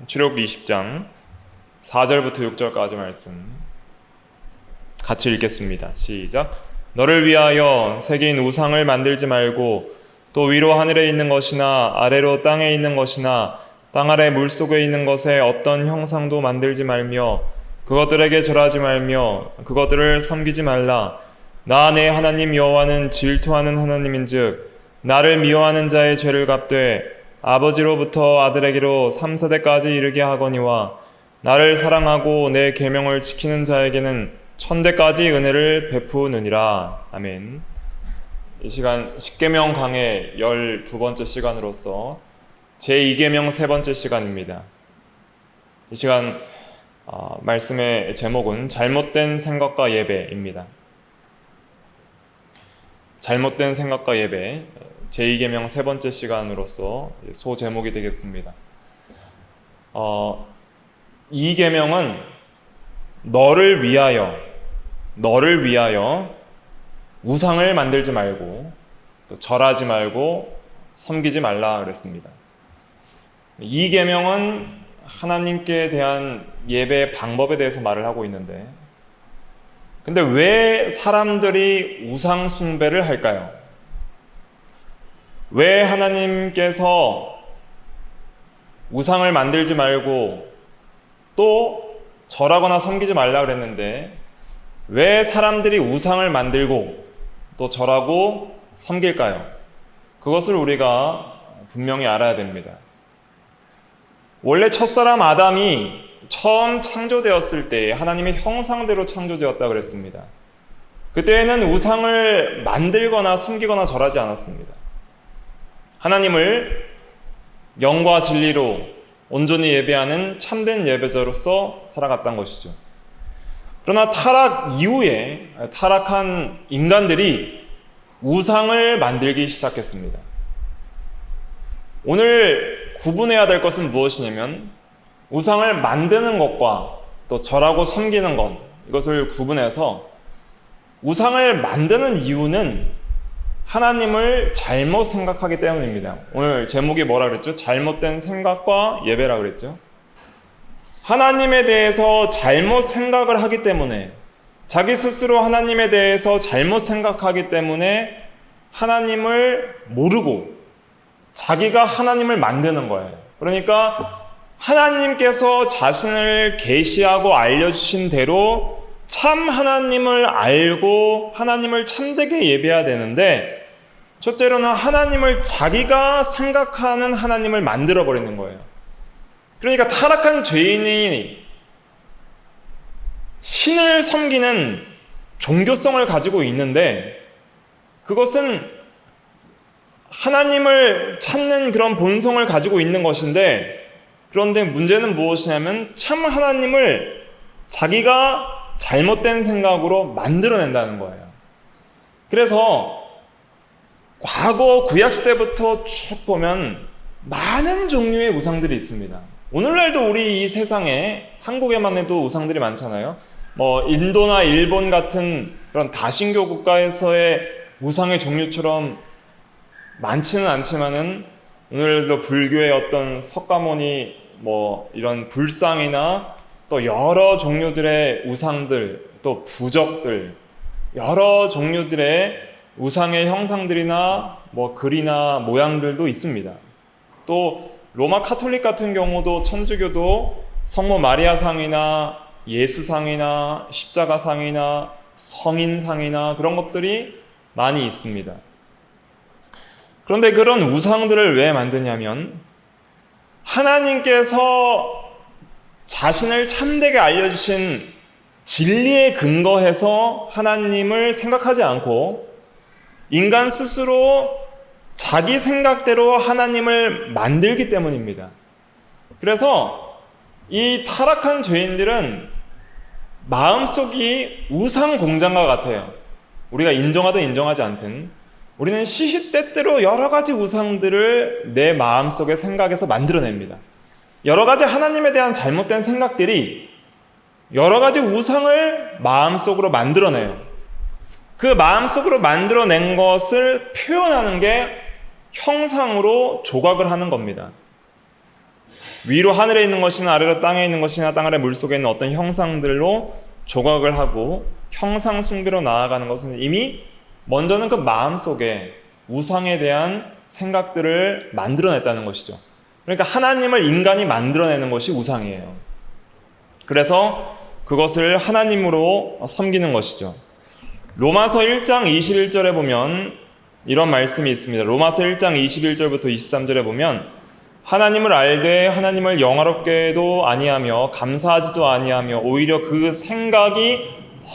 출애굽기 20장 4절부터 6절까지 말씀 같이 읽겠습니다. 시작. 너를 위하여 새긴 우상을 만들지 말고 또 위로 하늘에 있는 것이나 아래로 땅에 있는 것이나 땅 아래 물속에 있는 것에 어떤 형상도 만들지 말며 그것들에게 절하지 말며 그것들을 섬기지 말라. 나 내 하나님 여호와는 질투하는 하나님인즉 나를 미워하는 자의 죄를 갚되 아버지로부터 아들에게로 3세대까지 이르게 하거니와 나를 사랑하고 내 계명을 지키는 자에게는 천대까지 은혜를 베푸느니라. 아멘. 이 시간 십계명 강의 12번째 시간으로서 제2계명 3번째 시간입니다. 이 시간 말씀의 제목은 잘못된 생각과 예배입니다. 잘못된 생각과 예배, 제2계명 3번째 시간으로서 소제목이 되겠습니다. 이 계명은 너를 위하여 우상을 만들지 말고 또 절하지 말고 섬기지 말라 그랬습니다. 이 계명은 하나님께 대한 예배의 방법에 대해서 말을 하고 있는데, 근데 왜 사람들이 우상 숭배를 할까요? 왜 하나님께서 우상을 만들지 말고 또 절하거나 섬기지 말라 그랬는데 왜 사람들이 우상을 만들고 또 절하고 섬길까요? 그것을 우리가 분명히 알아야 됩니다. 원래 첫사람 아담이 처음 창조되었을 때 하나님의 형상대로 창조되었다 그랬습니다. 그때에는 우상을 만들거나 섬기거나 절하지 않았습니다. 하나님을 영과 진리로 온전히 예배하는 참된 예배자로서 살아갔던 것이죠. 그러나 타락 이후에 타락한 인간들이 우상을 만들기 시작했습니다. 오늘 구분해야 될 것은 무엇이냐면 우상을 만드는 것과 또 절하고 섬기는 것, 이것을 구분해서 우상을 만드는 이유는 하나님을 잘못 생각하기 때문입니다. 오늘 제목이 뭐라 그랬죠? 잘못된 생각과 예배라 그랬죠. 하나님에 대해서 잘못 생각을 하기 때문에, 자기 스스로 하나님에 대해서 잘못 생각하기 때문에 하나님을 모르고 자기가 하나님을 만드는 거예요. 그러니까 하나님께서 자신을 계시하고 알려주신 대로 참 하나님을 알고 하나님을 참되게 예배해야 되는데, 첫째로는 하나님을 자기가 생각하는 하나님을 만들어버리는 거예요. 그러니까 타락한 죄인이 신을 섬기는 종교성을 가지고 있는데 그것은 하나님을 찾는 그런 본성을 가지고 있는 것인데, 그런데 문제는 무엇이냐면 참 하나님을 자기가 잘못된 생각으로 만들어낸다는 거예요. 그래서 과거 구약시대부터 쭉 보면 많은 종류의 우상들이 있습니다. 오늘날도 우리 이 세상에, 한국에만 해도 우상들이 많잖아요. 인도나 일본 같은 그런 다신교 국가에서의 우상의 종류처럼 많지는 않지만은 오늘도 불교의 어떤 석가모니 이런 불상이나 또 여러 종류들의 우상들, 또 부적들, 여러 종류들의 우상의 형상들이나 글이나 모양들도 있습니다. 또 로마 카톨릭 같은 경우도, 천주교도 성모 마리아상이나 예수상이나 십자가상이나 성인상이나 그런 것들이 많이 있습니다. 그런데 그런 우상들을 왜 만드냐면 하나님께서 자신을 참되게 알려주신 진리에 근거해서 하나님을 생각하지 않고 인간 스스로 자기 생각대로 하나님을 만들기 때문입니다. 그래서 이 타락한 죄인들은 마음속이 우상 공장과 같아요. 우리가 인정하든 인정하지 않든 우리는 시시때때로 여러 가지 우상들을 내 마음속의 생각에서 만들어냅니다. 여러 가지 하나님에 대한 잘못된 생각들이 여러 가지 우상을 마음속으로 만들어내요. 그 마음속으로 만들어낸 것을 표현하는 게 형상으로 조각을 하는 겁니다. 위로 하늘에 있는 것이나 아래로 땅에 있는 것이나 땅 아래 물속에 있는 어떤 형상들로 조각을 하고 형상 숭배로 나아가는 것은 이미 먼저는 그 마음속에 우상에 대한 생각들을 만들어냈다는 것이죠. 그러니까 하나님을 인간이 만들어내는 것이 우상이에요. 그래서 그것을 하나님으로 섬기는 것이죠. 로마서 1장 21절에 보면 이런 말씀이 있습니다. 로마서 1장 21절부터 23절에 보면 하나님을 알되 하나님을 영화롭게도 아니하며 감사하지도 아니하며 오히려 그 생각이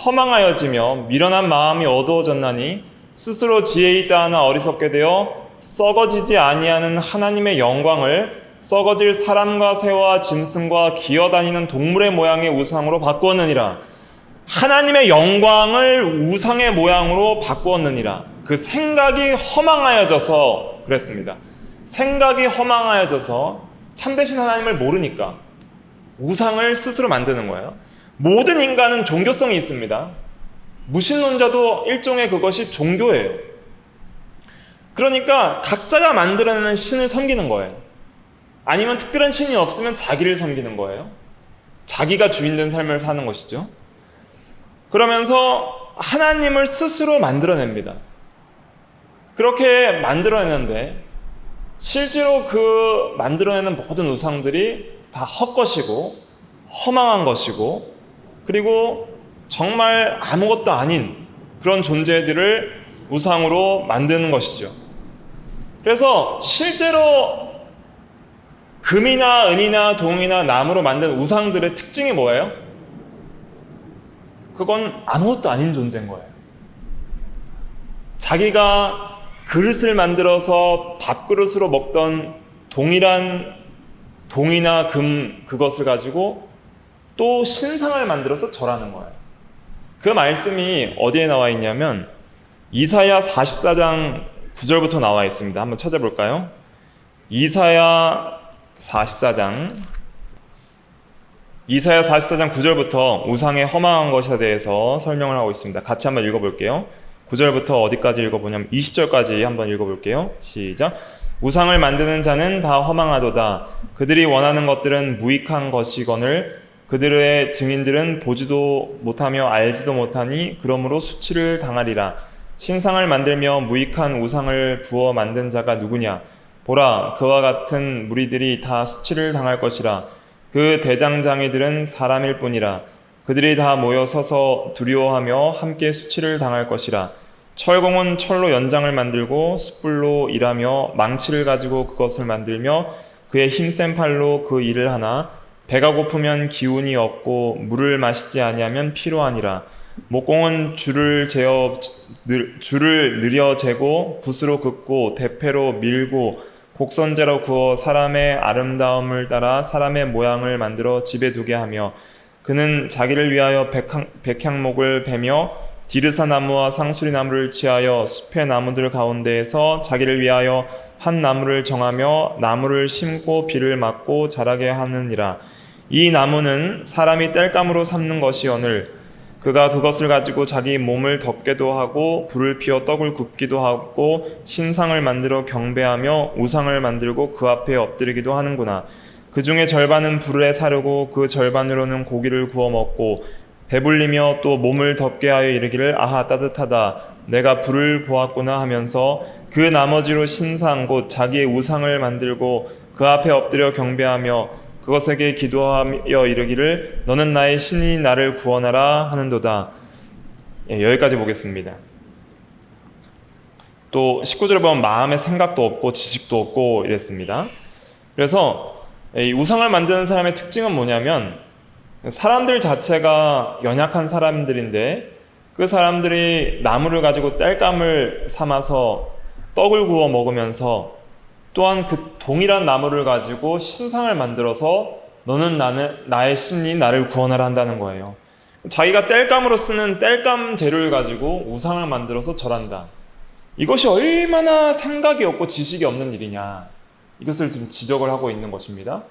허망하여지며 미련한 마음이 어두워졌나니 스스로 지혜 있다 하나 어리석게 되어 썩어지지 아니하는 하나님의 영광을 썩어질 사람과 새와 짐승과 기어다니는 동물의 모양의 우상으로 바꾸었느니라. 하나님의 영광을 우상의 모양으로 바꾸었느니라. 그 생각이 허망하여져서 그랬습니다. 생각이 허망하여져서 참되신 하나님을 모르니까 우상을 스스로 만드는 거예요. 모든 인간은 종교성이 있습니다. 무신론자도 일종의 그것이 종교예요. 그러니까 각자가 만들어내는 신을 섬기는 거예요. 아니면 특별한 신이 없으면 자기를 섬기는 거예요. 자기가 주인된 삶을 사는 것이죠. 그러면서 하나님을 스스로 만들어냅니다. 그렇게 만들어내는데 실제로 그 만들어내는 모든 우상들이 다 헛것이고 허망한 것이고 그리고 정말 아무것도 아닌 그런 존재들을 우상으로 만드는 것이죠. 그래서 실제로 금이나 은이나 동이나 나무로 만든 우상들의 특징이 뭐예요? 그건 아무것도 아닌 존재인 거예요. 자기가 그릇을 만들어서 밥그릇으로 먹던 동일한 동이나 금 그것을 가지고 또 신상을 만들어서 절하는 거예요. 그 말씀이 어디에 나와 있냐면 이사야 44장 9절부터 나와 있습니다. 한번 찾아볼까요? 이사야 44장 9절부터 우상의 허망한 것에 대해서 설명을 하고 있습니다. 같이 한번 읽어볼게요. 9절부터 어디까지 읽어보냐면 20절까지 한번 읽어볼게요. 시작. 우상을 만드는 자는 다 허망하도다. 그들이 원하는 것들은 무익한 것이거늘 그들의 증인들은 보지도 못하며 알지도 못하니 그러므로 수치를 당하리라. 신상을 만들며 무익한 우상을 부어 만든 자가 누구냐? 보라, 그와 같은 무리들이 다 수치를 당할 것이라. 그 대장장이들은 사람일 뿐이라. 그들이 다 모여 서서 두려워하며 함께 수치를 당할 것이라. 철공은 철로 연장을 만들고 숯불로 일하며 망치를 가지고 그것을 만들며 그의 힘센 팔로 그 일을 하나. 배가 고프면 기운이 없고 물을 마시지 아니하면 피로하니라. 목공은 줄을 느려 재고 붓으로 긋고 대패로 밀고 곡선제로 구워 사람의 아름다움을 따라 사람의 모양을 만들어 집에 두게 하며 그는 자기를 위하여 백향목을 베며 디르사 나무와 상수리 나무를 취하여 숲의 나무들 가운데에서 자기를 위하여 한 나무를 정하며 나무를 심고 비를 맞고 자라게 하느니라. 이 나무는 사람이 땔감으로 삼는 것이오늘 그가 그것을 가지고 자기 몸을 덮게도 하고 불을 피워 떡을 굽기도 하고 신상을 만들어 경배하며 우상을 만들고 그 앞에 엎드리기도 하는구나. 그 중에 절반은 불에 사르고 그 절반으로는 고기를 구워 먹고 배불리며 또 몸을 덮게 하여 이르기를 아하 따뜻하다 내가 불을 보았구나 하면서 그 나머지로 신상 곧 자기의 우상을 만들고 그 앞에 엎드려 경배하며 그것에게 기도하여 이르기를 너는 나의 신이 나를 구원하라 하는도다. 여기까지 보겠습니다. 또 19절에 보면 마음의 생각도 없고 지식도 없고 이랬습니다. 그래서 이 우상을 만드는 사람의 특징은 뭐냐면 사람들 자체가 연약한 사람들인데 그 사람들이 나무를 가지고 땔감을 삼아서 떡을 구워 먹으면서 또한 그 동일한 나무를 가지고 신상을 만들어서 너는 나의 신이 나를 구원하라 한다는 거예요. 자기가 땔감으로 쓰는 땔감 재료를 가지고 우상을 만들어서 절한다. 이것이 얼마나 생각이 없고 지식이 없는 일이냐. 이것을 지금 지적을 하고 있는 것입니다.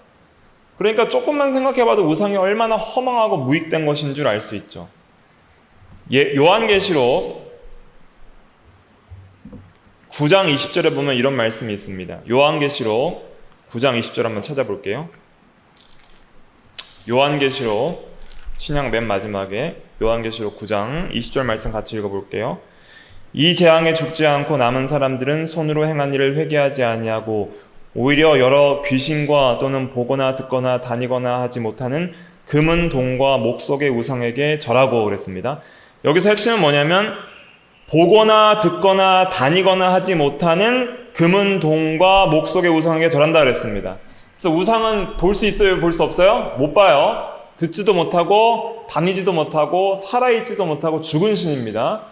그러니까 조금만 생각해봐도 우상이 얼마나 허망하고 무익된 것인 줄 알 수 있죠. 요한계시록 9장 20절에 보면 이런 말씀이 있습니다. 요한계시록 9장 20절 한번 찾아볼게요. 요한계시록 신약 맨 마지막에 요한계시록 9장 20절 말씀 같이 읽어볼게요. 이 재앙에 죽지 않고 남은 사람들은 손으로 행한 일을 회개하지 아니하고 오히려 여러 귀신과 또는 보거나 듣거나 다니거나 하지 못하는 금은 동과 목석의 우상에게 절하고 그랬습니다. 여기서 핵심은 뭐냐면 보거나 듣거나 다니거나 하지 못하는 금은 동과 목석의 우상에게 절한다 그랬습니다. 그래서 우상은 볼 수 있어요? 볼 수 없어요? 못 봐요. 듣지도 못하고 다니지도 못하고 살아있지도 못하고 죽은 신입니다.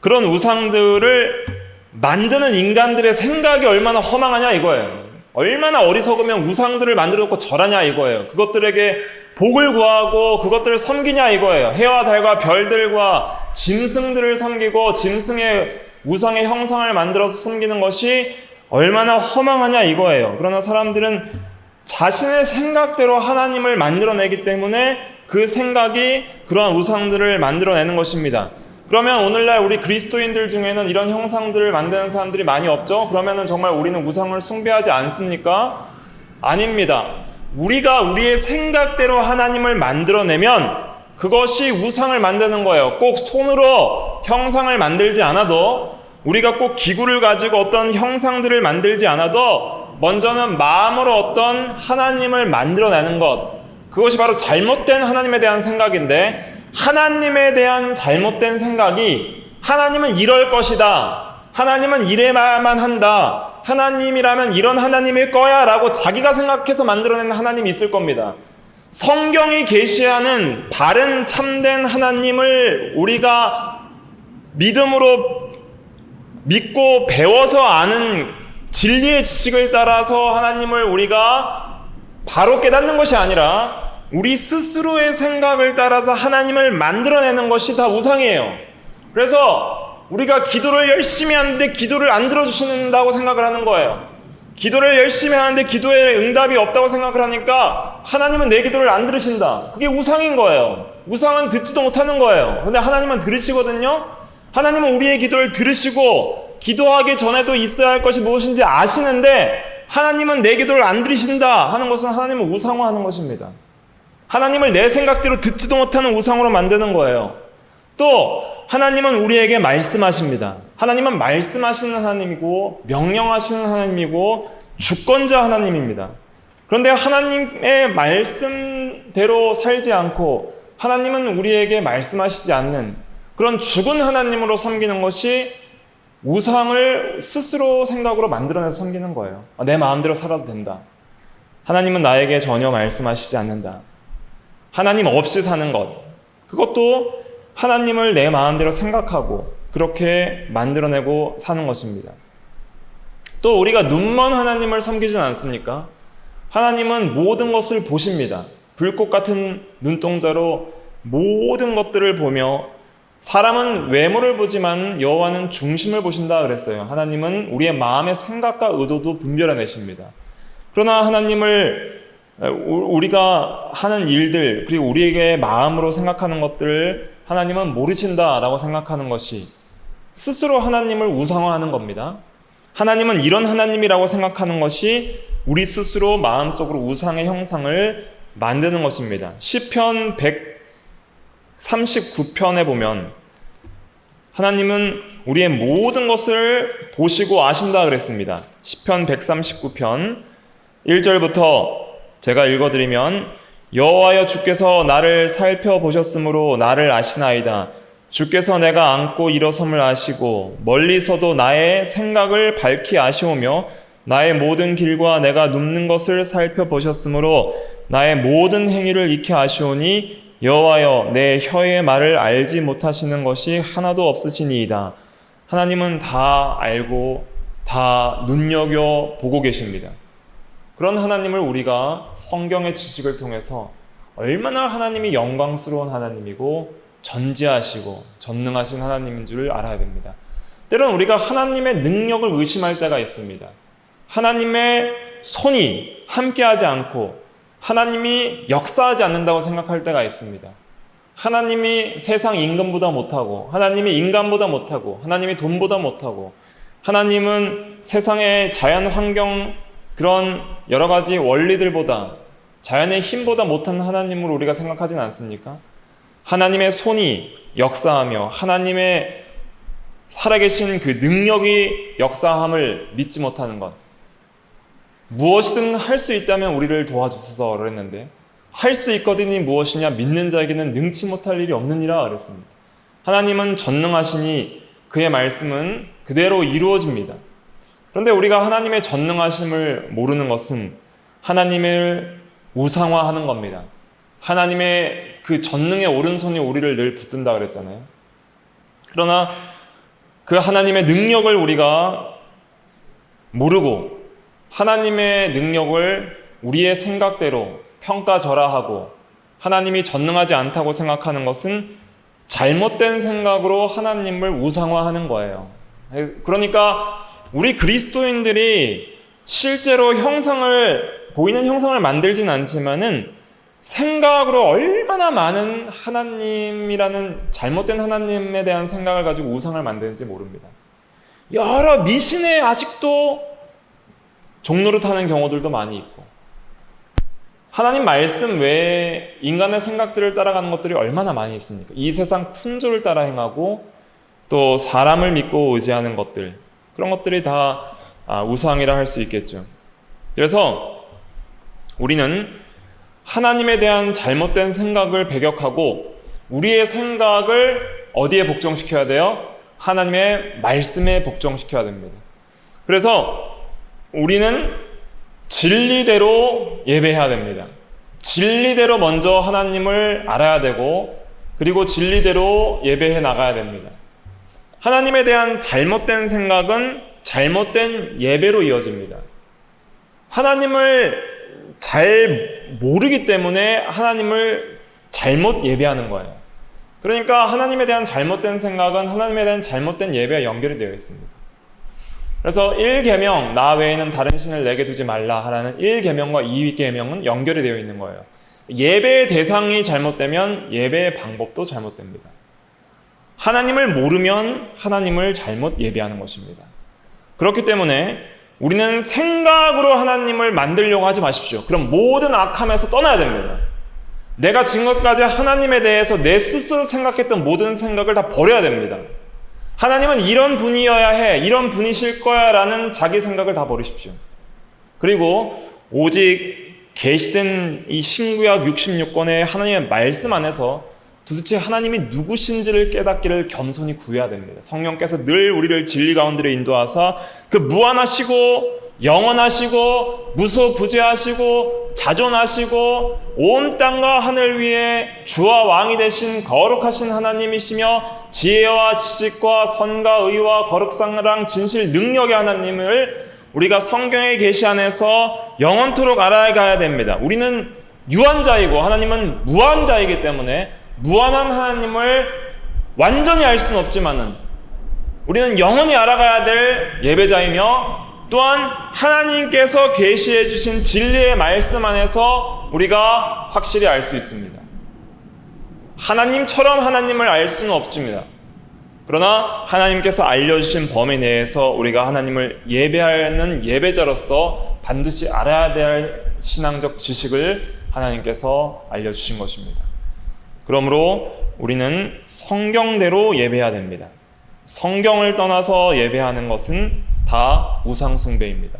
그런 우상들을 만드는 인간들의 생각이 얼마나 허망하냐 이거예요. 얼마나 어리석으면 우상들을 만들어 놓고 절하냐 이거예요. 그것들에게 복을 구하고 그것들을 섬기냐 이거예요. 해와 달과 별들과 짐승들을 섬기고 짐승의 우상의 형상을 만들어서 섬기는 것이 얼마나 허망하냐 이거예요. 그러나 사람들은 자신의 생각대로 하나님을 만들어내기 때문에 그 생각이 그러한 우상들을 만들어내는 것입니다. 그러면 오늘날 우리 그리스도인들 중에는 이런 형상들을 만드는 사람들이 많이 없죠? 그러면 정말 우리는 우상을 숭배하지 않습니까? 아닙니다. 우리가 우리의 생각대로 하나님을 만들어내면 그것이 우상을 만드는 거예요. 꼭 손으로 형상을 만들지 않아도, 우리가 꼭 기구를 가지고 어떤 형상들을 만들지 않아도 먼저는 마음으로 어떤 하나님을 만들어내는 것, 그것이 바로 잘못된 하나님에 대한 생각인데, 하나님에 대한 잘못된 생각이 하나님은 이럴 것이다, 하나님은 이래야만 한다, 하나님이라면 이런 하나님일 거야 라고 자기가 생각해서 만들어낸 하나님이 있을 겁니다. 성경이 계시하는 바른 참된 하나님을 우리가 믿음으로 믿고 배워서 아는 진리의 지식을 따라서 하나님을 우리가 바로 깨닫는 것이 아니라 우리 스스로의 생각을 따라서 하나님을 만들어내는 것이 다 우상이에요. 그래서 우리가 기도를 열심히 하는데 기도를 안 들어주신다고 생각을 하는 거예요. 기도를 열심히 하는데 기도에 응답이 없다고 생각을 하니까 하나님은 내 기도를 안 들으신다. 그게 우상인 거예요. 우상은 듣지도 못하는 거예요. 그런데 하나님은 들으시거든요. 하나님은 우리의 기도를 들으시고 기도하기 전에도 있어야 할 것이 무엇인지 아시는데 하나님은 내 기도를 안 들으신다 하는 것은 하나님을 우상화하는 것입니다. 하나님을 내 생각대로 듣지도 못하는 우상으로 만드는 거예요. 또 하나님은 우리에게 말씀하십니다. 하나님은 말씀하시는 하나님이고 명령하시는 하나님이고 주권자 하나님입니다. 그런데 하나님의 말씀대로 살지 않고 하나님은 우리에게 말씀하시지 않는 그런 죽은 하나님으로 섬기는 것이 우상을 스스로 생각으로 만들어내서 섬기는 거예요. 내 마음대로 살아도 된다. 하나님은 나에게 전혀 말씀하시지 않는다. 하나님 없이 사는 것, 그것도 하나님을 내 마음대로 생각하고 그렇게 만들어내고 사는 것입니다. 또 우리가 눈먼 하나님을 섬기진 않습니까? 하나님은 모든 것을 보십니다. 불꽃 같은 눈동자로 모든 것들을 보며 사람은 외모를 보지만 여호와는 중심을 보신다 그랬어요. 하나님은 우리의 마음의 생각과 의도도 분별해내십니다. 그러나 하나님을 우리가 하는 일들 그리고 우리에게 마음으로 생각하는 것들을 하나님은 모르신다라고 생각하는 것이 스스로 하나님을 우상화하는 겁니다. 하나님은 이런 하나님이라고 생각하는 것이 우리 스스로 마음속으로 우상의 형상을 만드는 것입니다. 시편 139편에 보면 하나님은 우리의 모든 것을 보시고 아신다 그랬습니다. 시편 139편 1절부터 제가 읽어드리면 여호와여 주께서 나를 살펴보셨으므로 나를 아시나이다. 주께서 내가 앉고 일어섬을 아시고 멀리서도 나의 생각을 밝히 아시오며 나의 모든 길과 내가 눕는 것을 살펴보셨으므로 나의 모든 행위를 익히 아시오니 여호와여 내 혀의 말을 알지 못하시는 것이 하나도 없으시니이다. 하나님은 다 알고 다 눈여겨 보고 계십니다. 그런 하나님을 우리가 성경의 지식을 통해서 얼마나 하나님이 영광스러운 하나님이고 전지하시고 전능하신 하나님인 줄 알아야 됩니다. 때로는 우리가 하나님의 능력을 의심할 때가 있습니다. 하나님의 손이 함께하지 않고 하나님이 역사하지 않는다고 생각할 때가 있습니다. 하나님이 세상 임금보다 못하고 하나님이 인간보다 못하고 하나님이 돈보다 못하고 하나님은 세상의 자연 환경 그런 여러 가지 원리들보다 자연의 힘보다 못한 하나님으로 우리가 생각하진 않습니까? 하나님의 손이 역사하며 하나님의 살아계신 그 능력이 역사함을 믿지 못하는 것. 무엇이든 할 수 있다면 우리를 도와주소서 그랬는데 할 수 있거든이 무엇이냐? 믿는 자에게는 능치 못할 일이 없느니라 그랬습니다. 하나님은 전능하시니 그의 말씀은 그대로 이루어집니다. 그런데 우리가 하나님의 전능하심을 모르는 것은 하나님을 우상화하는 겁니다. 하나님의 그 전능의 오른손이 우리를 늘 붙든다 그랬잖아요. 그러나 그 하나님의 능력을 우리가 모르고 하나님의 능력을 우리의 생각대로 평가절하하고 하나님이 전능하지 않다고 생각하는 것은 잘못된 생각으로 하나님을 우상화하는 거예요. 그러니까 우리 그리스도인들이 실제로 보이는 형상을 만들진 않지만은 생각으로 얼마나 많은 하나님이라는 잘못된 하나님에 대한 생각을 가지고 우상을 만드는지 모릅니다. 여러 미신에 아직도 종로를 타는 경우들도 많이 있고 하나님 말씀 외에 인간의 생각들을 따라가는 것들이 얼마나 많이 있습니까? 이 세상 풍조를 따라 행하고 또 사람을 믿고 의지하는 것들, 그런 것들이 다 우상이라 할 수 있겠죠. 그래서 우리는 하나님에 대한 잘못된 생각을 배격하고 우리의 생각을 어디에 복종시켜야 돼요? 하나님의 말씀에 복종시켜야 됩니다. 그래서 우리는 진리대로 예배해야 됩니다. 진리대로 먼저 하나님을 알아야 되고 그리고 진리대로 예배해 나가야 됩니다. 하나님에 대한 잘못된 생각은 잘못된 예배로 이어집니다. 하나님을 잘 모르기 때문에 하나님을 잘못 예배하는 거예요. 그러니까 하나님에 대한 잘못된 생각은 하나님에 대한 잘못된 예배와 연결이 되어 있습니다. 그래서 1계명 나 외에는 다른 신을 내게 두지 말라 하라는 1계명과 2계명은 연결이 되어 있는 거예요. 예배의 대상이 잘못되면 예배의 방법도 잘못됩니다. 하나님을 모르면 하나님을 잘못 예배하는 것입니다. 그렇기 때문에 우리는 생각으로 하나님을 만들려고 하지 마십시오. 그럼 모든 악함에서 떠나야 됩니다. 내가 지금까지 하나님에 대해서 내 스스로 생각했던 모든 생각을 다 버려야 됩니다. 하나님은 이런 분이어야 해, 이런 분이실 거야 라는 자기 생각을 다 버리십시오. 그리고 오직 계시된 이 신구약 66권의 하나님의 말씀 안에서 도대체 하나님이 누구신지를 깨닫기를 겸손히 구해야 됩니다. 성령께서 늘 우리를 진리 가운데로 인도하사 그 무한하시고 영원하시고 무소부재하시고 자존하시고 온 땅과 하늘 위에 주와 왕이 되신 거룩하신 하나님이시며 지혜와 지식과 선과 의와 거룩상랑 진실 능력의 하나님을 우리가 성경의 계시 안에서 영원토록 알아가야 됩니다. 우리는 유한자이고 하나님은 무한자이기 때문에 무한한 하나님을 완전히 알 수는 없지만은 우리는 영원히 알아가야 될 예배자이며 또한 하나님께서 계시해 주신 진리의 말씀 안에서 우리가 확실히 알 수 있습니다. 하나님처럼 하나님을 알 수는 없습니다. 그러나 하나님께서 알려주신 범위 내에서 우리가 하나님을 예배하는 예배자로서 반드시 알아야 될 신앙적 지식을 하나님께서 알려주신 것입니다. 그러므로 우리는 성경대로 예배해야 됩니다. 성경을 떠나서 예배하는 것은 다 우상 숭배입니다.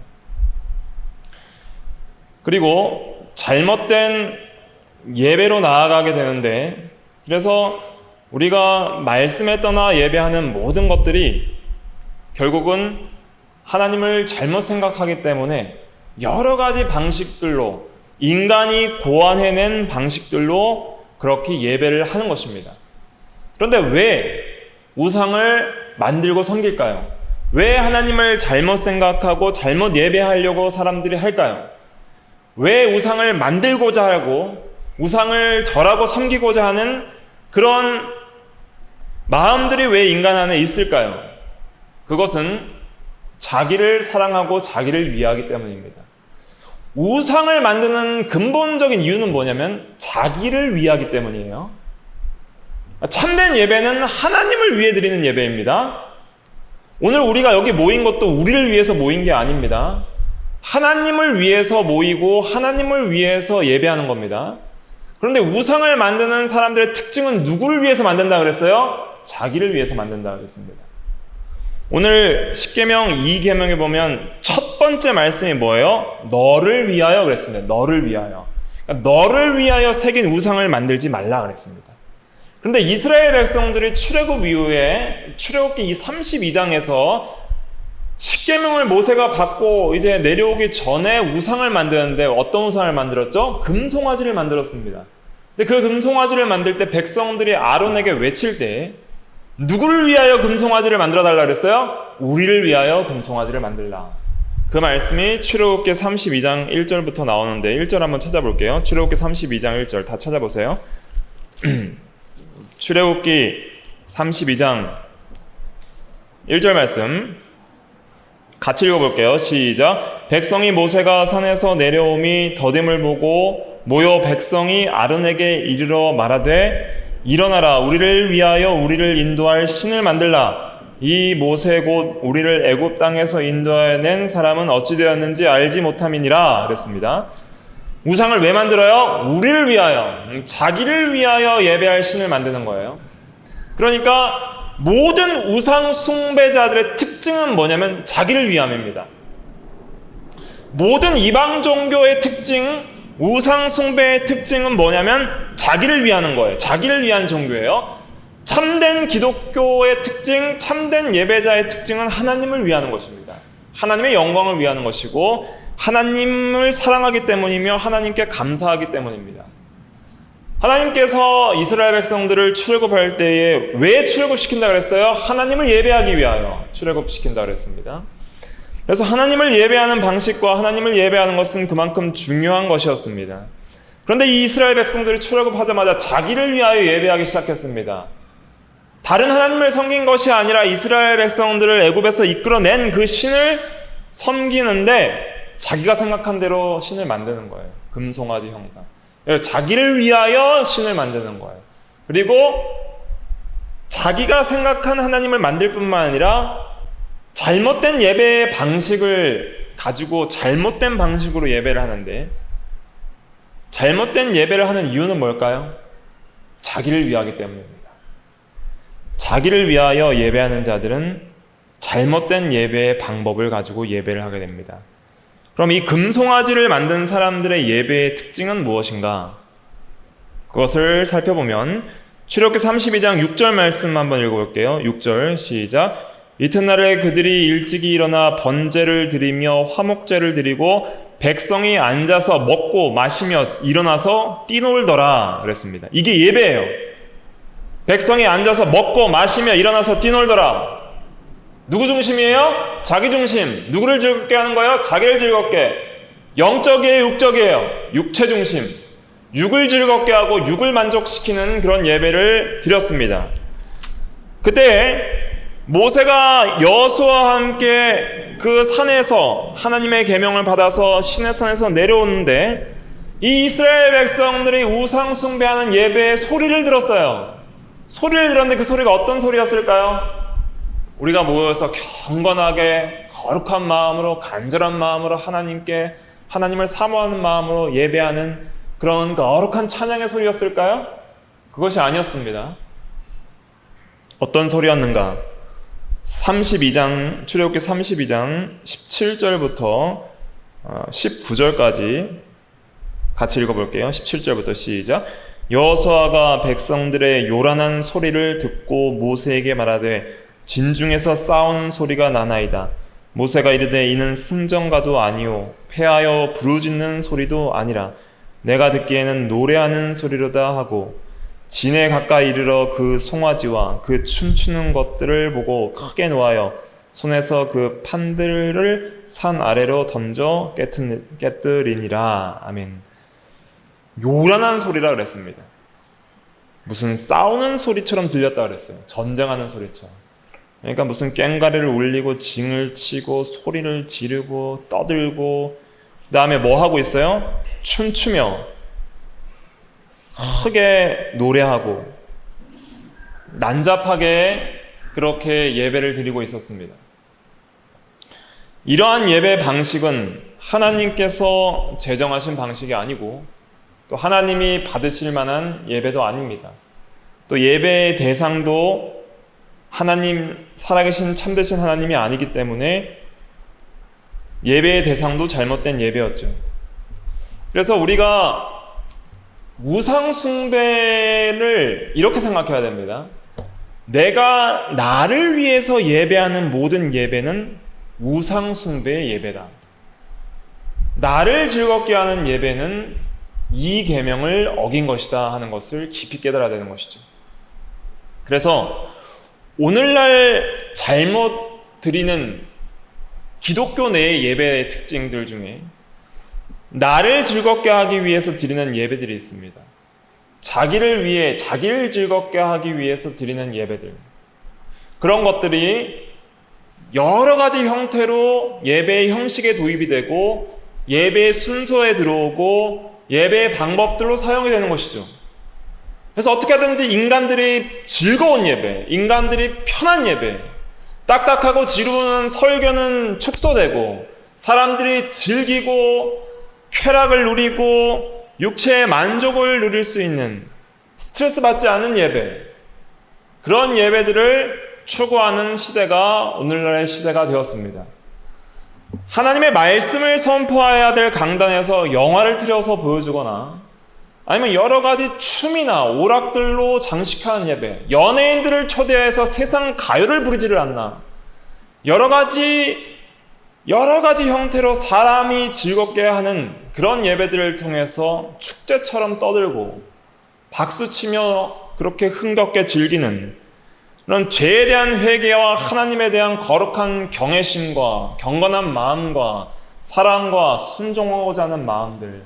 그리고 잘못된 예배로 나아가게 되는데, 그래서 우리가 말씀에 떠나 예배하는 모든 것들이 결국은 하나님을 잘못 생각하기 때문에 여러 가지 방식들로, 인간이 고안해낸 방식들로 그렇게 예배를 하는 것입니다. 그런데 왜 우상을 만들고 섬길까요? 왜 하나님을 잘못 생각하고 잘못 예배하려고 사람들이 할까요? 왜 우상을 만들고자 하고 우상을 절하고 섬기고자 하는 그런 마음들이 왜 인간 안에 있을까요? 그것은 자기를 사랑하고 자기를 위하기 때문입니다. 우상을 만드는 근본적인 이유는 뭐냐면 자기를 위하기 때문이에요. 참된 예배는 하나님을 위해 드리는 예배입니다. 오늘 우리가 여기 모인 것도 우리를 위해서 모인 게 아닙니다. 하나님을 위해서 모이고 하나님을 위해서 예배하는 겁니다. 그런데 우상을 만드는 사람들의 특징은 누구를 위해서 만든다 그랬어요? 자기를 위해서 만든다 그랬습니다. 오늘 십계명 2계명에 보면 첫 번째 말씀이 뭐예요? 너를 위하여 그랬습니다. 너를 위하여. 그러니까 너를 위하여 새긴 우상을 만들지 말라 그랬습니다. 그런데 이스라엘 백성들이 출애굽 이후에 출애굽기 32장에서 십계명을 모세가 받고 이제 내려오기 전에 우상을 만드는데 어떤 우상을 만들었죠? 금송아지를 만들었습니다. 근데 그 금송아지를 만들 때 백성들이 아론에게 외칠 때 누구를 위하여 금송아지를 만들어 달라 그랬어요? 우리를 위하여 금송아지를 만들라. 그 말씀이 출애굽기 32장 1절부터 나오는데 1절 한번 찾아볼게요. 출애굽기 32장 1절 다 찾아보세요. 출애굽기 32장 1절 말씀 같이 읽어볼게요. 시작. 백성이 모세가 산에서 내려오미 더딤을 보고 모여 백성이 아론에게 이르러 말하되 일어나라 우리를 위하여 우리를 인도할 신을 만들라. 이 모세 곧 우리를 애굽 땅에서 인도해낸 사람은 어찌 되었는지 알지 못함이니라 그랬습니다. 우상을 왜 만들어요? 우리를 위하여, 자기를 위하여 예배할 신을 만드는 거예요. 그러니까 모든 우상 숭배자들의 특징은 뭐냐면 자기를 위함입니다. 모든 이방 종교의 특징, 우상 숭배의 특징은 뭐냐면 자기를 위하는 거예요. 자기를 위한 종교예요. 참된 기독교의 특징, 참된 예배자의 특징은 하나님을 위하는 것입니다. 하나님의 영광을 위하는 것이고 하나님을 사랑하기 때문이며 하나님께 감사하기 때문입니다. 하나님께서 이스라엘 백성들을 출애굽할 때에 왜 출애굽시킨다 그랬어요? 하나님을 예배하기 위하여 출애굽시킨다 그랬습니다. 그래서 하나님을 예배하는 방식과 하나님을 예배하는 것은 그만큼 중요한 것이었습니다. 그런데 이 이스라엘 백성들이 출애굽하자마자 자기를 위하여 예배하기 시작했습니다. 다른 하나님을 섬긴 것이 아니라 이스라엘 백성들을 애굽에서 이끌어낸 그 신을 섬기는데 자기가 생각한 대로 신을 만드는 거예요. 금송아지 형상. 자기를 위하여 신을 만드는 거예요. 그리고 자기가 생각한 하나님을 만들 뿐만 아니라 잘못된 예배의 방식을 가지고 잘못된 방식으로 예배를 하는데 잘못된 예배를 하는 이유는 뭘까요? 자기를 위하기 때문입니다. 자기를 위하여 예배하는 자들은 잘못된 예배의 방법을 가지고 예배를 하게 됩니다. 그럼 이 금송아지를 만든 사람들의 예배의 특징은 무엇인가? 그것을 살펴보면 출애굽기 32장 6절 말씀 한번 읽어볼게요. 6절 시작. 이튿날에 그들이 일찍이 일어나 번제를 드리며 화목제를 드리고 백성이 앉아서 먹고 마시며 일어나서 뛰놀더라 그랬습니다. 이게 예배예요. 백성이 앉아서 먹고 마시며 일어나서 뛰놀더라. 누구 중심이에요? 자기 중심. 누구를 즐겁게 하는 거예요? 자기를 즐겁게. 영적이에요? 육적이에요? 육체 중심. 육을 즐겁게 하고 육을 만족시키는 그런 예배를 드렸습니다. 그때 모세가 여호수아와 함께 그 산에서 하나님의 계명을 받아서 시내 산에서 내려오는데 이 이스라엘 백성들이 우상 숭배하는 예배의 소리를 들었어요. 소리를 들었는데 그 소리가 어떤 소리였을까요? 우리가 모여서 경건하게 거룩한 마음으로 간절한 마음으로 하나님을 사모하는 마음으로 예배하는 그런 거룩한 찬양의 소리였을까요? 그것이 아니었습니다. 어떤 소리였는가? 32장 출애굽기 32장 17절부터 19절까지 같이 읽어볼게요. 17절부터 시작. 여호수아가 백성들의 요란한 소리를 듣고 모세에게 말하되 진중에서 싸우는 소리가 나나이다. 모세가 이르되 이는 승전가도 아니요 패하여 부르짖는 소리도 아니라 내가 듣기에는 노래하는 소리로다 하고 진에 가까이 이르러 그 송아지와 그 춤추는 것들을 보고 크게 노하여 손에서 그 판들을 산 아래로 던져 깨뜨리니라. 아멘. 요란한 소리라 그랬습니다. 무슨 싸우는 소리처럼 들렸다 그랬어요. 전쟁하는 소리처럼. 그러니까 무슨 꽹과리를 울리고 징을 치고 소리를 지르고 떠들고 그 다음에 뭐 하고 있어요? 춤추며 크게 노래하고 난잡하게 그렇게 예배를 드리고 있었습니다. 이러한 예배 방식은 하나님께서 제정하신 방식이 아니고 또 하나님이 받으실 만한 예배도 아닙니다. 또 예배의 대상도 하나님, 살아계신 참되신 하나님이 아니기 때문에 예배의 대상도 잘못된 예배였죠. 그래서 우리가 우상 숭배를 이렇게 생각해야 됩니다. 내가 나를 위해서 예배하는 모든 예배는 우상 숭배의 예배다. 나를 즐겁게 하는 예배는 이 계명을 어긴 것이다 하는 것을 깊이 깨달아야 되는 것이죠. 그래서 오늘날 잘못 드리는 기독교 내의 예배의 특징들 중에 나를 즐겁게 하기 위해서 드리는 예배들이 있습니다. 자기를 위해, 자기를 즐겁게 하기 위해서 드리는 예배들. 그런 것들이 여러 가지 형태로 예배의 형식에 도입이 되고 예배의 순서에 들어오고 예배의 방법들로 사용이 되는 것이죠. 그래서 어떻게 하든지 인간들이 즐거운 예배, 인간들이 편한 예배, 딱딱하고 지루한 설교는 축소되고 사람들이 즐기고 쾌락을 누리고 육체의 만족을 누릴 수 있는 스트레스 받지 않은 예배, 그런 예배들을 추구하는 시대가 오늘날의 시대가 되었습니다. 하나님의 말씀을 선포해야 될 강단에서 영화를 틀어서 보여주거나 아니면 여러 가지 춤이나 오락들로 장식하는 예배, 연예인들을 초대해서 세상 가요를 부르지를 않나, 여러 가지 형태로 사람이 즐겁게 하는 그런 예배들을 통해서 축제처럼 떠들고 박수치며 그렇게 흥겹게 즐기는 그런 죄에 대한 회개와 하나님에 대한 거룩한 경외심과 경건한 마음과 사랑과 순종하고자 하는 마음들,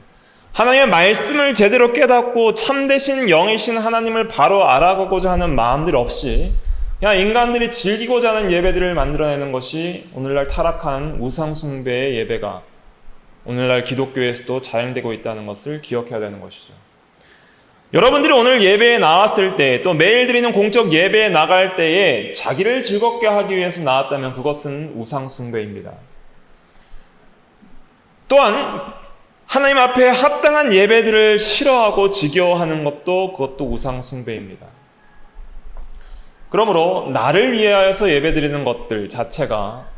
하나님의 말씀을 제대로 깨닫고 참되신 영이신 하나님을 바로 알아가고자 하는 마음들 없이 그냥 인간들이 즐기고자 하는 예배들을 만들어내는 것이 오늘날 타락한 우상숭배의 예배가 오늘날 기독교에서도 자행되고 있다는 것을 기억해야 되는 것이죠. 여러분들이 오늘 예배에 나왔을 때, 또 매일 드리는 공적 예배에 나갈 때에 자기를 즐겁게 하기 위해서 나왔다면 그것은 우상숭배입니다. 또한 하나님 앞에 합당한 예배들을 싫어하고 지겨워하는 것도 그것도 우상숭배입니다. 그러므로 나를 위하여서 예배드리는 것들 자체가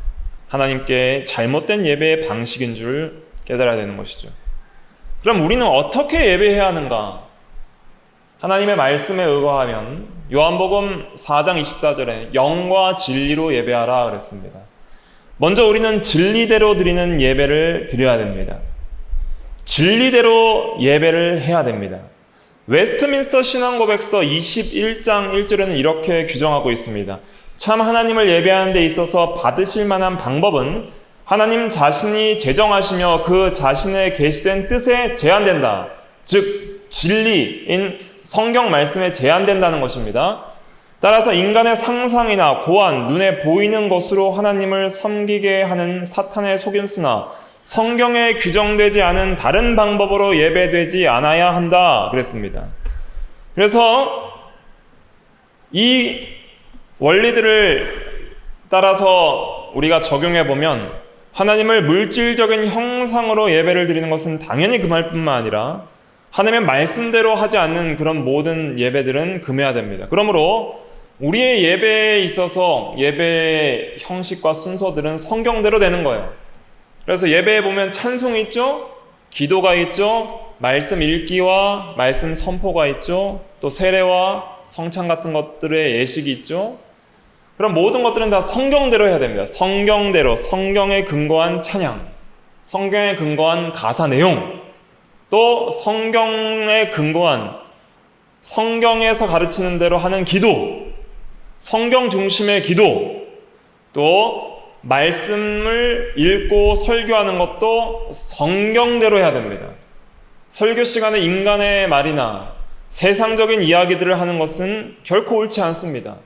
하나님께 잘못된 예배의 방식인 줄 깨달아야 되는 것이죠. 그럼 우리는 어떻게 예배해야 하는가? 하나님의 말씀에 의거하면 요한복음 4장 24절에 영과 진리로 예배하라 그랬습니다. 먼저 우리는 진리대로 드리는 예배를 드려야 됩니다. 진리대로 예배를 해야 됩니다. 웨스트민스터 신앙고백서 21장 1절에는 이렇게 규정하고 있습니다. 참 하나님을 예배하는 데 있어서 받으실 만한 방법은 하나님 자신이 제정하시며 그 자신의 계시된 뜻에 제한된다. 즉 진리인 성경 말씀에 제한된다는 것입니다. 따라서 인간의 상상이나 고안, 눈에 보이는 것으로 하나님을 섬기게 하는 사탄의 속임수나 성경에 규정되지 않은 다른 방법으로 예배되지 않아야 한다 그랬습니다. 그래서 이 원리들을 따라서 우리가 적용해 보면 하나님을 물질적인 형상으로 예배를 드리는 것은 당연히 금할 뿐만 아니라 하나님의 말씀대로 하지 않는 그런 모든 예배들은 금해야 됩니다. 그러므로 우리의 예배에 있어서 예배의 형식과 순서들은 성경대로 되는 거예요. 그래서 예배에 보면 찬송이 있죠, 기도가 있죠, 말씀 읽기와 말씀 선포가 있죠, 또 세례와 성찬 같은 것들의 예식이 있죠. 그럼 모든 것들은 다 성경대로 해야 됩니다. 성경대로, 성경에 근거한 찬양, 성경에 근거한 가사 내용, 또 성경에 근거한 성경에서 가르치는 대로 하는 기도, 성경 중심의 기도, 또 말씀을 읽고 설교하는 것도 성경대로 해야 됩니다. 설교 시간에 인간의 말이나 세상적인 이야기들을 하는 것은 결코 옳지 않습니다.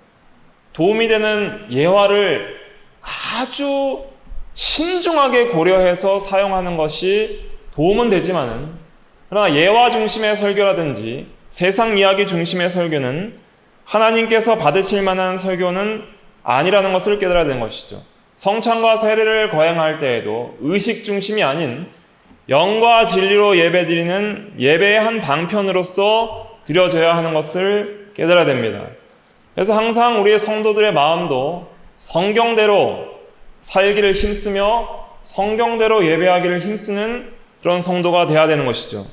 도움이 되는 예화를 아주 신중하게 고려해서 사용하는 것이 도움은 되지만은, 그러나 예화 중심의 설교라든지 세상 이야기 중심의 설교는 하나님께서 받으실 만한 설교는 아니라는 것을 깨달아야 되는 것이죠. 성찬과 세례를 거행할 때에도 의식 중심이 아닌 영과 진리로 예배드리는 예배의 한 방편으로서 드려져야 하는 것을 깨달아야 됩니다. 그래서 항상 우리의 성도들의 마음도 성경대로 살기를 힘쓰며 성경대로 예배하기를 힘쓰는 그런 성도가 되어야 되는 것이죠.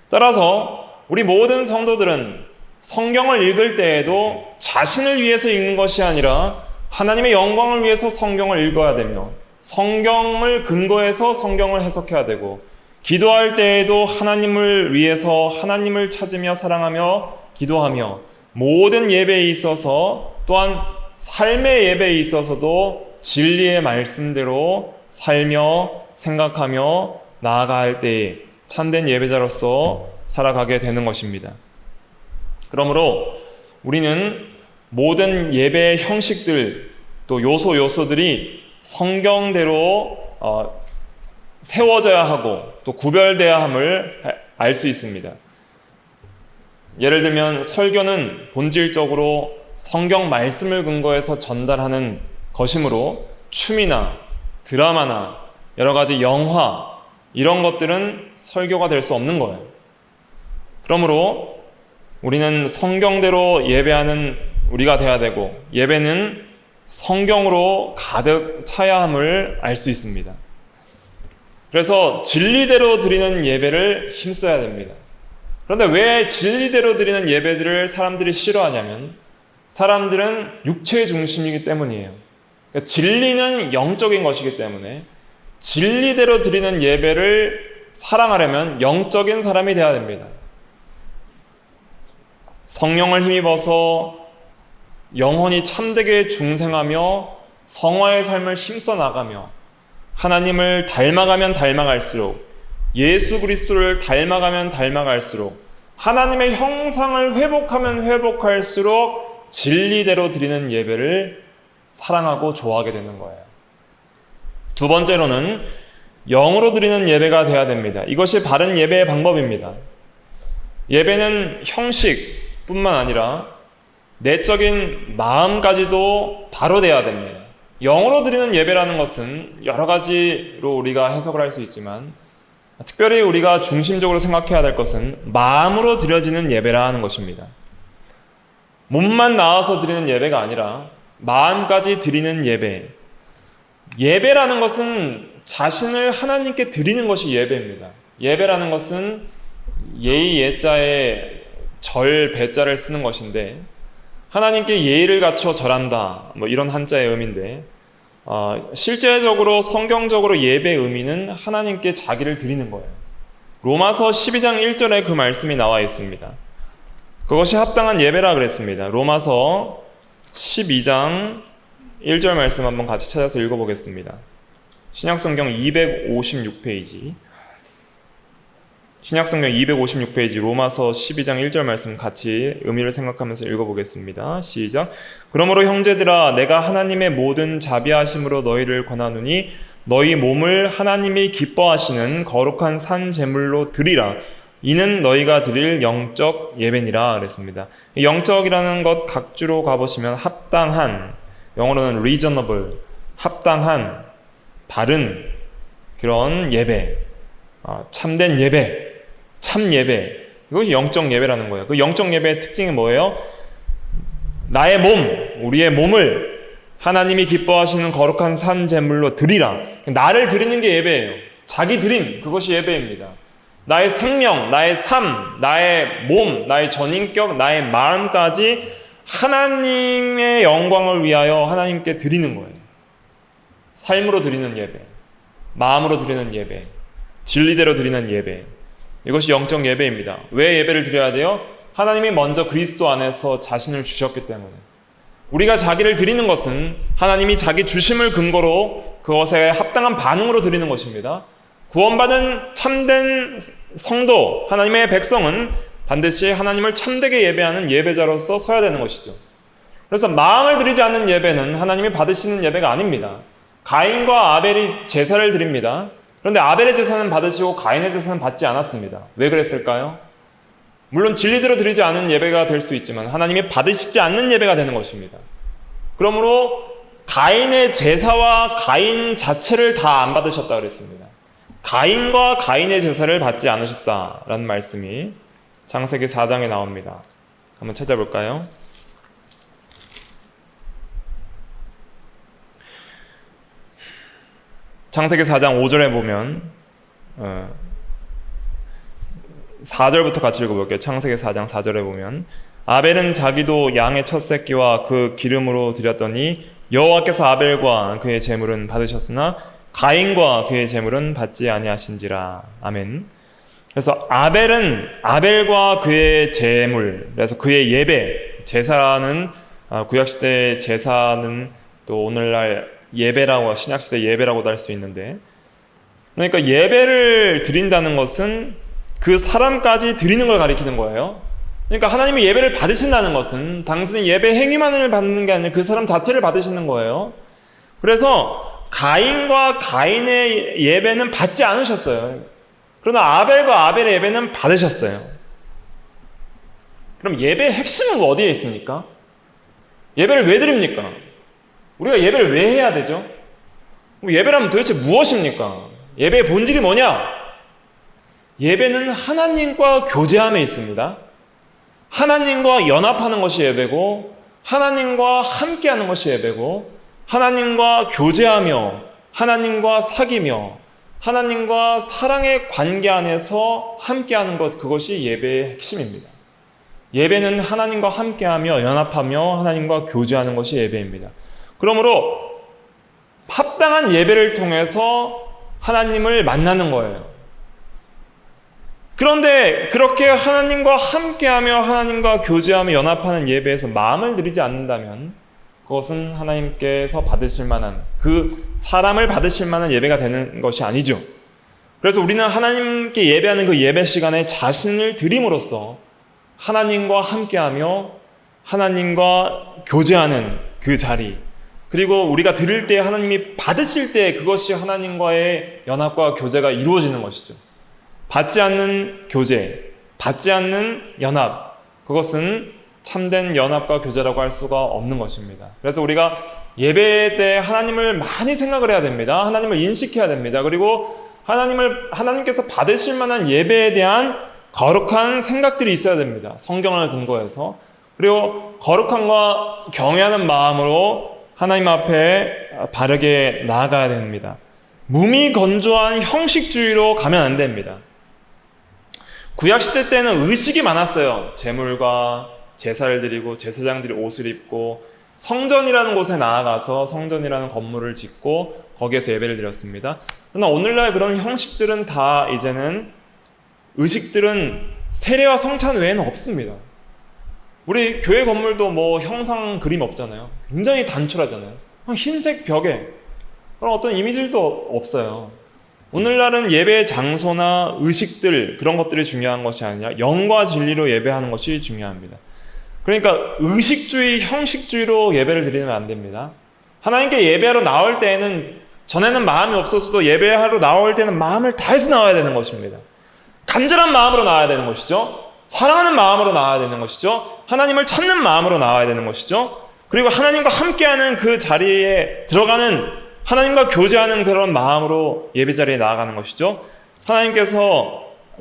따라서 우리 모든 성도들은 성경을 읽을 때에도 자신을 위해서 읽는 것이 아니라 하나님의 영광을 위해서 성경을 읽어야 되며 성경을 근거해서 성경을 해석해야 되고 기도할 때에도 하나님을 위해서 하나님을 찾으며 사랑하며 기도하며 모든 예배에 있어서 또한 삶의 예배에 있어서도 진리의 말씀대로 살며 생각하며 나아갈 때에 참된 예배자로서 살아가게 되는 것입니다. 그러므로 우리는 모든 예배의 형식들 또 요소들이 성경대로 세워져야 하고 또 구별되어야 함을 알 수 있습니다. 예를 들면 설교는 본질적으로 성경 말씀을 근거해서 전달하는 것이므로 춤이나 드라마나 여러 가지 영화 이런 것들은 설교가 될 수 없는 거예요. 그러므로 우리는 성경대로 예배하는 우리가 돼야 되고 예배는 성경으로 가득 차야 함을 알 수 있습니다. 그래서 진리대로 드리는 예배를 힘써야 됩니다. 그런데 왜 진리대로 드리는 예배들을 사람들이 싫어하냐면 사람들은 육체 중심이기 때문이에요. 그러니까 진리는 영적인 것이기 때문에 진리대로 드리는 예배를 사랑하려면 영적인 사람이 되어야 됩니다. 성령을 힘입어서 영혼이 참되게 중생하며 성화의 삶을 힘써 나가며 하나님을 닮아가면 닮아갈수록 예수 그리스도를 닮아가면 닮아갈수록 하나님의 형상을 회복하면 회복할수록 진리대로 드리는 예배를 사랑하고 좋아하게 되는 거예요. 두 번째로는 영으로 드리는 예배가 되어야 됩니다. 이것이 바른 예배의 방법입니다. 예배는 형식뿐만 아니라 내적인 마음까지도 바로 돼야 됩니다. 영으로 드리는 예배라는 것은 여러 가지로 우리가 해석을 할 수 있지만 특별히 우리가 중심적으로 생각해야 될 것은 마음으로 드려지는 예배라 하는 것입니다. 몸만 나와서 드리는 예배가 아니라 마음까지 드리는 예배. 예배라는 것은 자신을 하나님께 드리는 것이 예배입니다. 예배라는 것은 예의 예자에 절 배자를 쓰는 것인데 하나님께 예의를 갖춰 절한다 이런 한자의 의미인데 실제적으로 성경적으로 예배의 의미는 하나님께 자기를 드리는 거예요. 로마서 12장 1절에 그 말씀이 나와 있습니다. 그것이 합당한 예배라 그랬습니다. 로마서 12장 1절 말씀 한번 같이 찾아서 읽어보겠습니다. 신약성경 256페이지 신약성경 256페이지 로마서 12장 1절 말씀 같이 의미를 생각하면서 읽어보겠습니다. 시작. 그러므로 형제들아 내가 하나님의 모든 자비하심으로 너희를 권하노니 너희 몸을 하나님이 기뻐하시는 거룩한 산 제물로 드리라. 이는 너희가 드릴 영적 예배니라 그랬습니다. 영적이라는 것 각주로 가보시면 합당한, 영어로는 reasonable, 합당한, 바른 그런 예배, 참된 예배, 참 예배, 이것이 영적 예배라는 거예요. 그 영적 예배의 특징이 뭐예요? 나의 몸, 우리의 몸을 하나님이 기뻐하시는 거룩한 산 제물로 드리라. 나를 드리는 게 예배예요. 자기 드림, 그것이 예배입니다. 나의 생명, 나의 삶, 나의 몸, 나의 전인격, 나의 마음까지 하나님의 영광을 위하여 하나님께 드리는 거예요. 삶으로 드리는 예배, 마음으로 드리는 예배, 진리대로 드리는 예배, 이것이 영적 예배입니다. 왜 예배를 드려야 돼요? 하나님이 먼저 그리스도 안에서 자신을 주셨기 때문에. 우리가 자기를 드리는 것은 하나님이 자기 주심을 근거로 그것에 합당한 반응으로 드리는 것입니다. 구원받은 참된 성도, 하나님의 백성은 반드시 하나님을 참되게 예배하는 예배자로서 서야 되는 것이죠. 그래서 마음을 드리지 않는 예배는 하나님이 받으시는 예배가 아닙니다. 가인과 아벨이 제사를 드립니다. 그런데 아벨의 제사는 받으시고 가인의 제사는 받지 않았습니다. 왜 그랬을까요? 물론 진리대로 드리지 않은 예배가 될 수도 있지만 하나님이 받으시지 않는 예배가 되는 것입니다. 그러므로 가인의 제사와 가인 자체를 다 안 받으셨다 그랬습니다. 가인과 가인의 제사를 받지 않으셨다라는 말씀이 창세기 4장에 나옵니다. 한번 찾아볼까요? 창세기 4장 5절에 보면 4절부터 같이 읽어볼게요. 창세기 4장 4절에 보면 아벨은 자기도 양의 첫 새끼와 그 기름으로 드렸더니 여호와께서 아벨과 그의 제물은 받으셨으나 가인과 그의 제물은 받지 아니하신지라. 아멘. 그래서 아벨은 아벨과 그의 제물, 그래서 그의 예배, 제사는 구약시대 제사는 또 오늘날 예배라고, 신약시대 예배라고도 할 수 있는데, 그러니까 예배를 드린다는 것은 그 사람까지 드리는 걸 가리키는 거예요. 그러니까 하나님이 예배를 받으신다는 것은 단순히 예배 행위만을 받는 게 아니라 그 사람 자체를 받으시는 거예요. 그래서 가인과 가인의 예배는 받지 않으셨어요. 그러나 아벨과 아벨의 예배는 받으셨어요. 그럼 예배의 핵심은 어디에 있습니까? 예배를 왜 드립니까? 우리가 예배를 왜 해야 되죠? 예배라면 도대체 무엇입니까? 예배의 본질이 뭐냐? 예배는 하나님과 교제함에 있습니다. 하나님과 연합하는 것이 예배고, 하나님과 함께하는 것이 예배고, 하나님과 교제하며 하나님과 사귀며 하나님과 사랑의 관계 안에서 함께하는 것, 그것이 예배의 핵심입니다. 예배는 하나님과 함께하며 연합하며 하나님과 교제하는 것이 예배입니다. 그러므로 합당한 예배를 통해서 하나님을 만나는 거예요. 그런데 그렇게 하나님과 함께하며 하나님과 교제하며 연합하는 예배에서 마음을 들이지 않는다면 그것은 하나님께서 받으실 만한, 그 사람을 받으실 만한 예배가 되는 것이 아니죠. 그래서 우리는 하나님께 예배하는 그 예배 시간에 자신을 드림으로써 하나님과 함께하며 하나님과 교제하는 그 자리, 그리고 우리가 드릴 때 하나님이 받으실 때 그것이 하나님과의 연합과 교제가 이루어지는 것이죠. 받지 않는 교제, 받지 않는 연합, 그것은 참된 연합과 교제라고 할 수가 없는 것입니다. 그래서 우리가 예배 때 하나님을 많이 생각을 해야 됩니다. 하나님을 인식해야 됩니다. 그리고 하나님께서 받으실 만한 예배에 대한 거룩한 생각들이 있어야 됩니다. 성경을 근거해서. 그리고 거룩함과 경외하는 마음으로 하나님 앞에 바르게 나아가야 됩니다. 무미건조한 형식주의로 가면 안 됩니다. 구약시대 때는 의식이 많았어요. 제물과 제사를 드리고 제사장들이 옷을 입고 성전이라는 곳에 나아가서 성전이라는 건물을 짓고 거기에서 예배를 드렸습니다. 그러나 오늘날 그런 형식들은 다 이제는, 의식들은 세례와 성찬 외에는 없습니다. 우리 교회 건물도 뭐 형상 그림 없잖아요. 굉장히 단촐하잖아요. 흰색 벽에 그런 어떤 이미지도 없어요. 오늘날은 예배의 장소나 의식들, 그런 것들이 중요한 것이 아니라 영과 진리로 예배하는 것이 중요합니다. 그러니까 의식주의, 형식주의로 예배를 드리면 안 됩니다. 하나님께 예배하러 나올 때에는, 전에는 마음이 없었어도 예배하러 나올 때는 마음을 다해서 나와야 되는 것입니다. 간절한 마음으로 나와야 되는 것이죠. 사랑하는 마음으로 나와야 되는 것이죠. 하나님을 찾는 마음으로 나와야 되는 것이죠. 그리고 하나님과 함께하는 그 자리에 들어가는, 하나님과 교제하는 그런 마음으로 예배 자리에 나아가는 것이죠.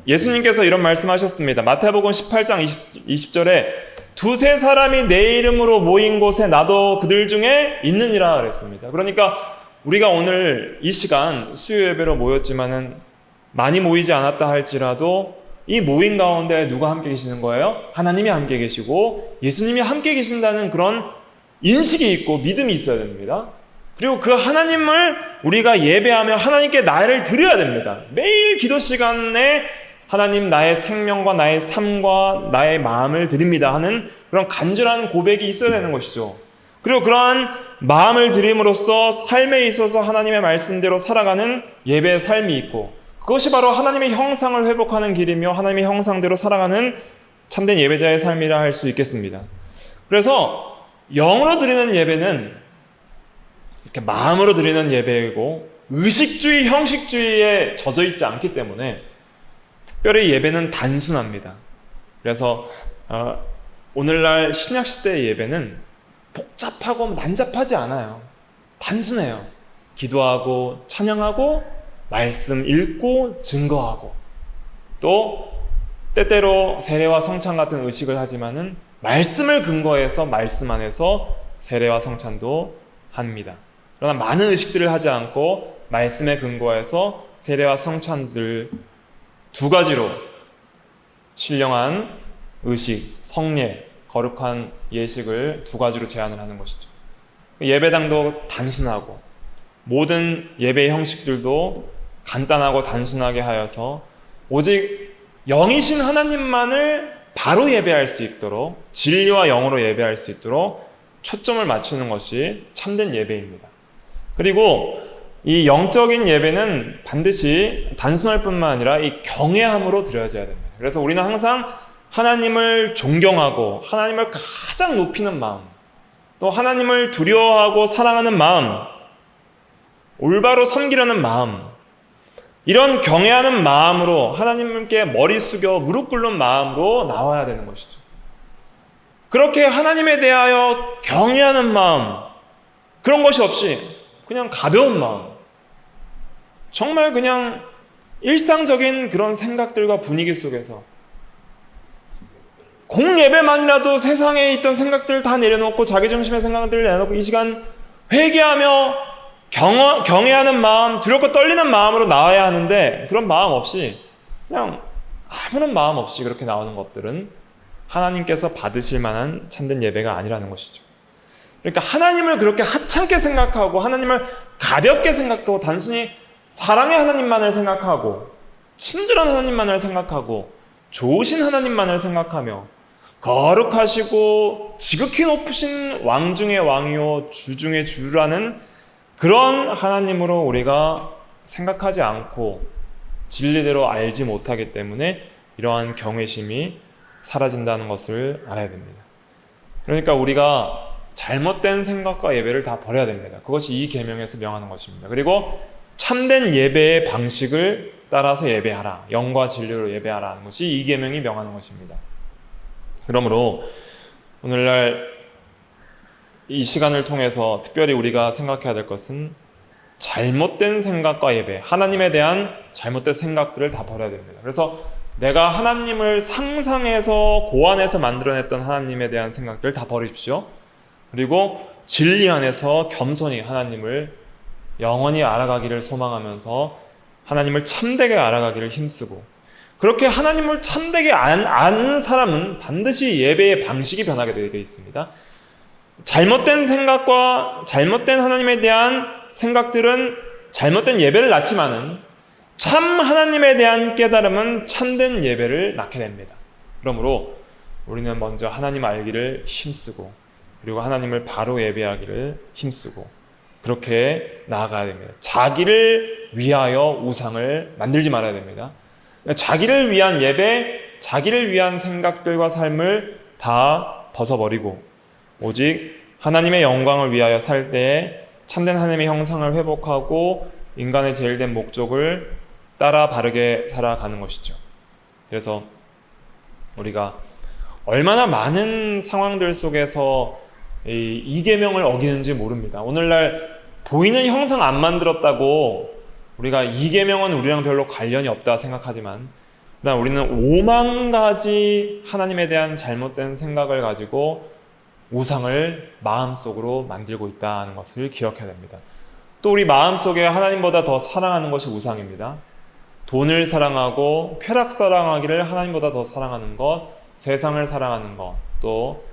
예수님께서 이런 말씀하셨습니다. 마태복음 18장 20절에 두세 사람이 내 이름으로 모인 곳에 나도 그들 중에 있느니라 그랬습니다. 그러니까 우리가 오늘 이 시간 수요 예배로 모였지만은 많이 모이지 않았다 할지라도 이 모임 가운데 누가 함께 계시는 거예요? 하나님이 함께 계시고 예수님이 함께 계신다는 그런 인식이 있고 믿음이 있어야 됩니다. 그리고 그 하나님을 우리가 예배하며 하나님께 나를 드려야 됩니다. 매일 기도 시간에 하나님, 나의 생명과 나의 삶과 나의 마음을 드립니다 하는 그런 간절한 고백이 있어야 되는 것이죠. 그리고 그러한 마음을 드림으로써 삶에 있어서 하나님의 말씀대로 살아가는 예배의 삶이 있고, 그것이 바로 하나님의 형상을 회복하는 길이며 하나님의 형상대로 살아가는 참된 예배자의 삶이라 할 수 있겠습니다. 그래서 영으로 드리는 예배는 이렇게 마음으로 드리는 예배이고, 의식주의, 형식주의에 젖어 있지 않기 때문에 특별히 예배는 단순합니다. 그래서 오늘날 신약시대의 예배는 복잡하고 난잡하지 않아요. 단순해요. 기도하고 찬양하고 말씀 읽고 증거하고 또 때때로 세례와 성찬 같은 의식을 하지만은 말씀을 근거해서 말씀 안에서 세례와 성찬도 합니다. 그러나 많은 의식들을 하지 않고 말씀에 근거해서 세례와 성찬들 두 가지로 신령한 의식, 성례, 거룩한 예식을 두 가지로 제한을 하는 것이죠. 예배당도 단순하고 모든 예배의 형식들도 간단하고 단순하게 하여서 오직 영이신 하나님만을 바로 예배할 수 있도록 진리와 영으로 예배할 수 있도록 초점을 맞추는 것이 참된 예배입니다. 그리고 이 영적인 예배는 반드시 단순할 뿐만 아니라 이 경외함으로 드려져야 됩니다. 그래서 우리는 항상 하나님을 존경하고 하나님을 가장 높이는 마음, 또 하나님을 두려워하고 사랑하는 마음, 올바로 섬기려는 마음, 이런 경외하는 마음으로 하나님께 머리 숙여 무릎 꿇는 마음으로 나와야 되는 것이죠. 그렇게 하나님에 대하여 경외하는 마음, 그런 것이 없이 그냥 가벼운 마음, 정말 그냥 일상적인 그런 생각들과 분위기 속에서 공예배만이라도 세상에 있던 생각들을 다 내려놓고 자기중심의 생각들을 내려놓고 이 시간 회개하며 경외하는 마음, 두렵고 떨리는 마음으로 나와야 하는데 그런 마음 없이 그냥 아무런 마음 없이 그렇게 나오는 것들은 하나님께서 받으실 만한 참된 예배가 아니라는 것이죠. 그러니까 하나님을 그렇게 하찮게 생각하고 하나님을 가볍게 생각하고 단순히 사랑의 하나님만을 생각하고 친절한 하나님만을 생각하고 좋으신 하나님만을 생각하며 거룩하시고 지극히 높으신 왕 중의 왕이요 주 중의 주라는 그런 하나님으로 우리가 생각하지 않고 진리대로 알지 못하기 때문에 이러한 경외심이 사라진다는 것을 알아야 됩니다. 그러니까 우리가 잘못된 생각과 예배를 다 버려야 됩니다. 그것이 이 계명에서 명하는 것입니다. 그리고 참된 예배의 방식을 따라서 예배하라, 영과 진리로 예배하라 하는 것이 이 계명이 명하는 것입니다. 그러므로 오늘날 이 시간을 통해서 특별히 우리가 생각해야 될 것은 잘못된 생각과 예배, 하나님에 대한 잘못된 생각들을 다 버려야 됩니다. 그래서 내가 하나님을 상상해서 고안해서 만들어냈던 하나님에 대한 생각들 다 버리십시오. 그리고 진리 안에서 겸손히 하나님을 영원히 알아가기를 소망하면서 하나님을 참되게 알아가기를 힘쓰고, 그렇게 하나님을 참되게 아는 사람은 반드시 예배의 방식이 변하게 되어 있습니다. 잘못된 생각과 잘못된 하나님에 대한 생각들은 잘못된 예배를 낳지만은 참 하나님에 대한 깨달음은 참된 예배를 낳게 됩니다. 그러므로 우리는 먼저 하나님 알기를 힘쓰고, 그리고 하나님을 바로 예배하기를 힘쓰고 그렇게 나아가야 됩니다. 자기를 위하여 우상을 만들지 말아야 됩니다. 자기를 위한 예배, 자기를 위한 생각들과 삶을 다 벗어버리고 오직 하나님의 영광을 위하여 살 때에 참된 하나님의 형상을 회복하고 인간의 제일 된 목적을 따라 바르게 살아가는 것이죠. 그래서 우리가 얼마나 많은 상황들 속에서 이 계명을 어기는지 모릅니다. 오늘날 보이는 형상 안 만들었다고 우리가 이 계명은 우리랑 별로 관련이 없다 생각하지만, 우리는 5만 가지 하나님에 대한 잘못된 생각을 가지고 우상을 마음속으로 만들고 있다는 것을 기억해야 됩니다. 또 우리 마음속에 하나님보다 더 사랑하는 것이 우상입니다. 돈을 사랑하고 쾌락 사랑하기를 하나님보다 더 사랑하는 것, 세상을 사랑하는 것, 또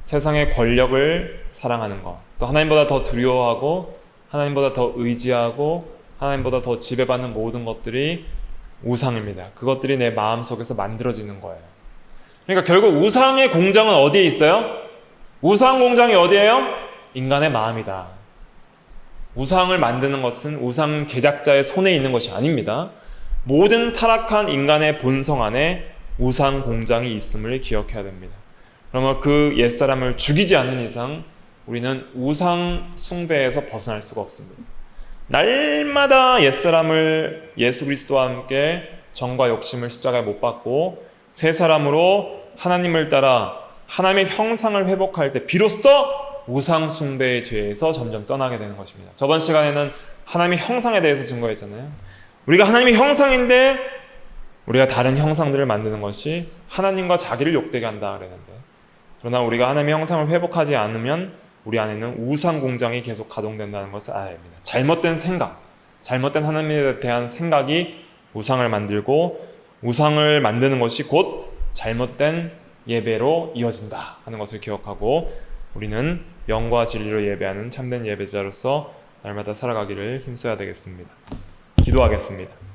세상의 권력을 사랑하는 것, 또 하나님보다 더 두려워하고 하나님보다 더 의지하고 하나님보다 더 지배받는 모든 것들이 우상입니다. 그것들이 내 마음속에서 만들어지는 거예요. 그러니까 결국 우상의 공장은 어디에 있어요? 우상 공장이 어디예요? 인간의 마음이다. 우상을 만드는 것은 우상 제작자의 손에 있는 것이 아닙니다. 모든 타락한 인간의 본성 안에 우상 공장이 있음을 기억해야 됩니다. 그러면 그 옛사람을 죽이지 않는 이상 우리는 우상 숭배에서 벗어날 수가 없습니다. 날마다 옛사람을 예수 그리스도와 함께 정과 욕심을 십자가에 못 박고 새 사람으로 하나님을 따라 하나님의 형상을 회복할 때 비로소 우상 숭배의 죄에서 점점 떠나게 되는 것입니다. 저번 시간에는 하나님의 형상에 대해서 증거했잖아요. 우리가 하나님의 형상인데 우리가 다른 형상들을 만드는 것이 하나님과 자기를 욕되게 한다 그랬는데, 그러나 우리가 하나님의 형상을 회복하지 않으면 우리 안에는 우상 공장이 계속 가동된다는 것을 알아야 합니다. 잘못된 생각, 잘못된 하나님에 대한 생각이 우상을 만들고, 우상을 만드는 것이 곧 잘못된 예배로 이어진다 하는 것을 기억하고, 우리는 영과 진리로 예배하는 참된 예배자로서 날마다 살아가기를 힘써야 되겠습니다. 기도하겠습니다.